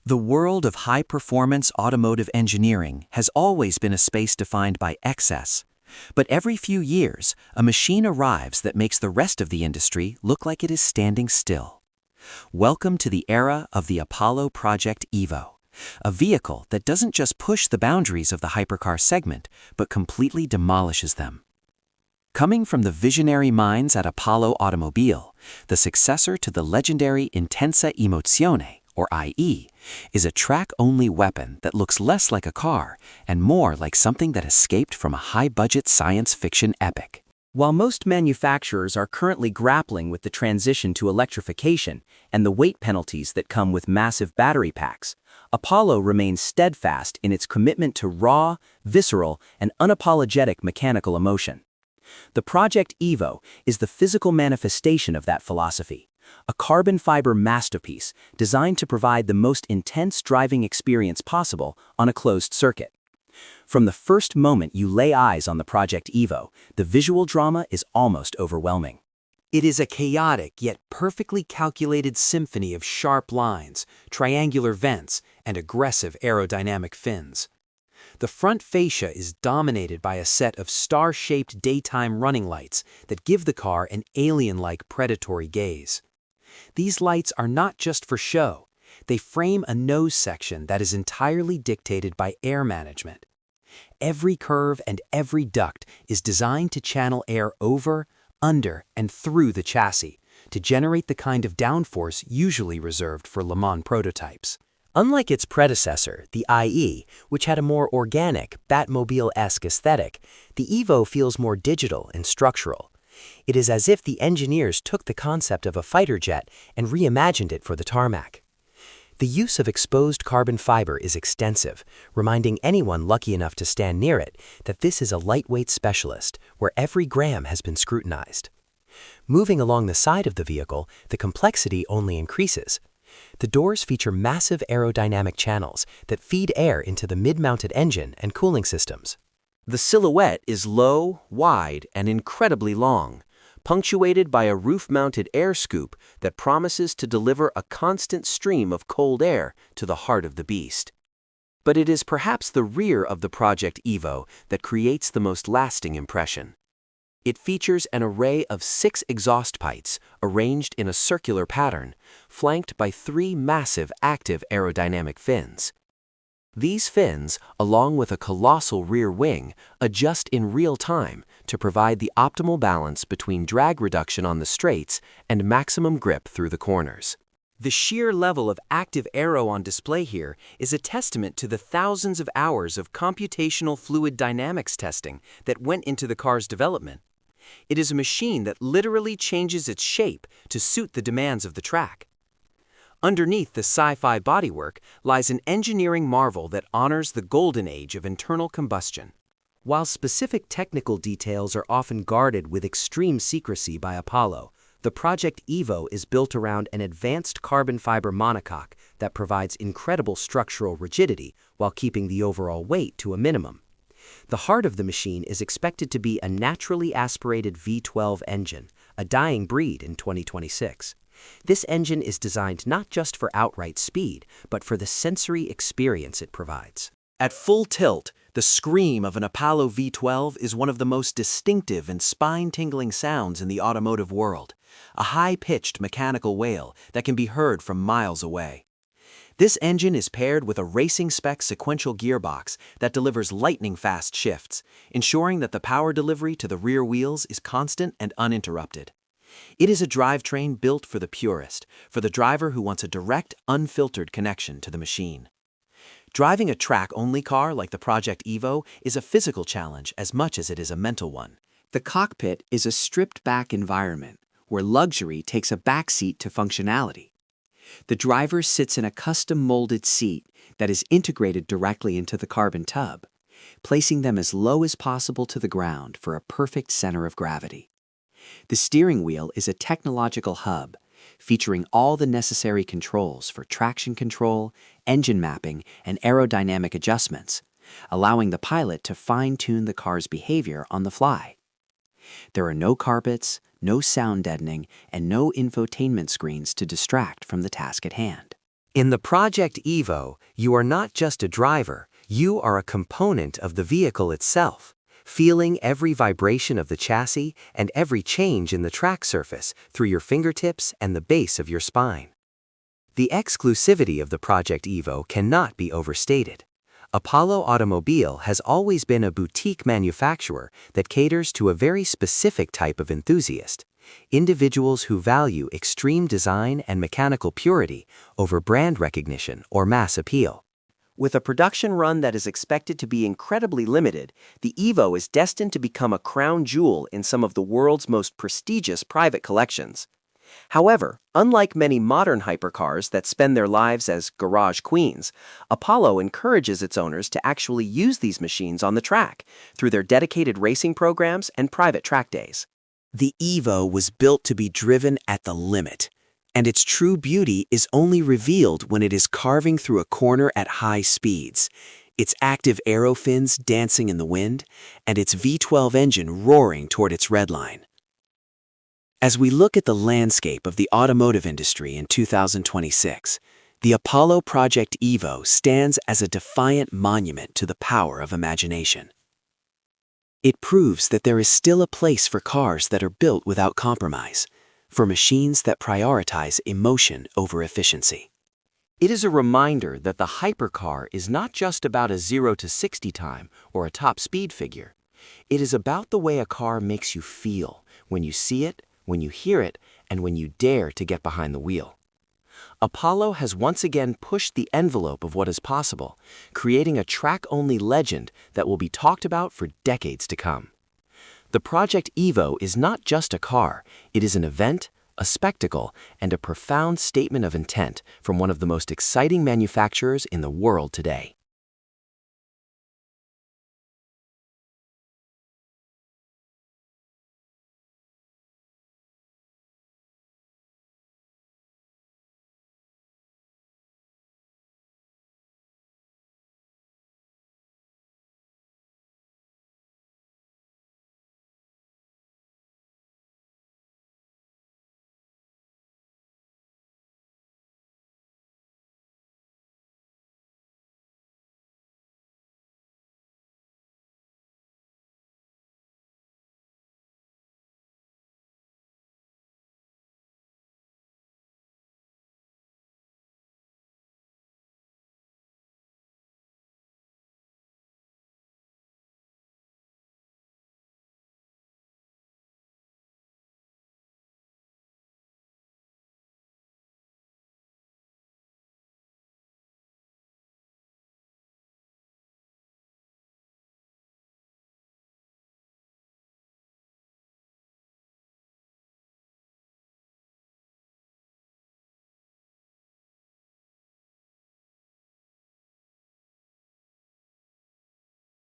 The world of high-performance automotive engineering has always been a space defined by excess. But every few years, a machine arrives that makes the rest of the industry look like it is standing still. Welcome to the era of the Apollo Project Evo, a vehicle that doesn't just push the boundaries of the hypercar segment, but completely demolishes them. Coming from the visionary minds at Apollo Automobil, the successor to the legendary Intensa Emozione, or IE, is a track-only weapon that looks less like a car and more like something that escaped from a high-budget science fiction epic. While most manufacturers are currently grappling with the transition to electrification and the weight penalties that come with massive battery packs, Apollo remains steadfast in its commitment to raw, visceral, and unapologetic mechanical emotion. The Project Evo is the physical manifestation of that philosophy, a carbon fiber masterpiece designed to provide the most intense driving experience possible on a closed circuit. From the first moment you lay eyes on the Project Evo, the visual drama is almost overwhelming. It is a chaotic yet perfectly calculated symphony of sharp lines, triangular vents, and aggressive aerodynamic fins. The front fascia is dominated by a set of star-shaped daytime running lights that give the car an alien-like predatory gaze. These lights are not just for show. They frame a nose section that is entirely dictated by air management. Every curve and every duct is designed to channel air over, under, and through the chassis to generate the kind of downforce usually reserved for Le Mans prototypes. Unlike its predecessor, the IE, which had a more organic, Batmobile-esque aesthetic, the Evo feels more digital and structural. It is as if the engineers took the concept of a fighter jet and reimagined it for the tarmac. The use of exposed carbon fiber is extensive, reminding anyone lucky enough to stand near it that this is a lightweight specialist where every gram has been scrutinized. Moving along the side of the vehicle, the complexity only increases. The doors feature massive aerodynamic channels that feed air into the mid-mounted engine and cooling systems. The silhouette is low, wide, and incredibly long, punctuated by a roof-mounted air scoop that promises to deliver a constant stream of cold air to the heart of the beast. But it is perhaps the rear of the Project Evo that creates the most lasting impression. It features an array of 6 exhaust pipes arranged in a circular pattern, flanked by 3 massive active aerodynamic fins. These fins, along with a colossal rear wing, adjust in real time to provide the optimal balance between drag reduction on the straights and maximum grip through the corners. The sheer level of active aero on display here is a testament to the thousands of hours of computational fluid dynamics testing that went into the car's development. It is a machine that literally changes its shape to suit the demands of the track. Underneath the sci-fi bodywork lies an engineering marvel that honors the golden age of internal combustion. While specific technical details are often guarded with extreme secrecy by Apollo, the Project Evo is built around an advanced carbon fiber monocoque that provides incredible structural rigidity while keeping the overall weight to a minimum. The heart of the machine is expected to be a naturally aspirated V12 engine, a dying breed in 2026. This engine is designed not just for outright speed, but for the sensory experience it provides. At full tilt, the scream of an Apollo V12 is one of the most distinctive and spine-tingling sounds in the automotive world, a high-pitched mechanical wail that can be heard from miles away. This engine is paired with a racing-spec sequential gearbox that delivers lightning-fast shifts, ensuring that the power delivery to the rear wheels is constant and uninterrupted. It is a drivetrain built for the purist, for the driver who wants a direct, unfiltered connection to the machine. Driving a track-only car like the Project Evo is a physical challenge as much as it is a mental one. The cockpit is a stripped-back environment where luxury takes a backseat to functionality. The driver sits in a custom-molded seat that is integrated directly into the carbon tub, placing them as low as possible to the ground for a perfect center of gravity. The steering wheel is a technological hub, featuring all the necessary controls for traction control, engine mapping, and aerodynamic adjustments, allowing the pilot to fine-tune the car's behavior on the fly. There are no carpets, no sound deadening, and no infotainment screens to distract from the task at hand. In the Project Evo, you are not just a driver, you are a component of the vehicle itself, feeling every vibration of the chassis and every change in the track surface through your fingertips and the base of your spine. The exclusivity of the Project Evo cannot be overstated. Apollo Automobil has always been a boutique manufacturer that caters to a very specific type of enthusiast, individuals who value extreme design and mechanical purity over brand recognition or mass appeal. With a production run that is expected to be incredibly limited, the Evo is destined to become a crown jewel in some of the world's most prestigious private collections. However, unlike many modern hypercars that spend their lives as garage queens, Apollo encourages its owners to actually use these machines on the track through their dedicated racing programs and private track days. The Evo was built to be driven at the limit, and its true beauty is only revealed when it is carving through a corner at high speeds, its active aero fins dancing in the wind, and its V12 engine roaring toward its red line. As we look at the landscape of the automotive industry in 2026, the Apollo Project Evo stands as a defiant monument to the power of imagination. It proves that there is still a place for cars that are built without compromise, for machines that prioritize emotion over efficiency. It is a reminder that the hypercar is not just about a 0 to 60 time or a top speed figure. It is about the way a car makes you feel when you see it, when you hear it, and when you dare to get behind the wheel. Apollo has once again pushed the envelope of what is possible, creating a track-only legend that will be talked about for decades to come. The Project Evo is not just a car, it is an event, a spectacle, and a profound statement of intent from one of the most exciting manufacturers in the world today.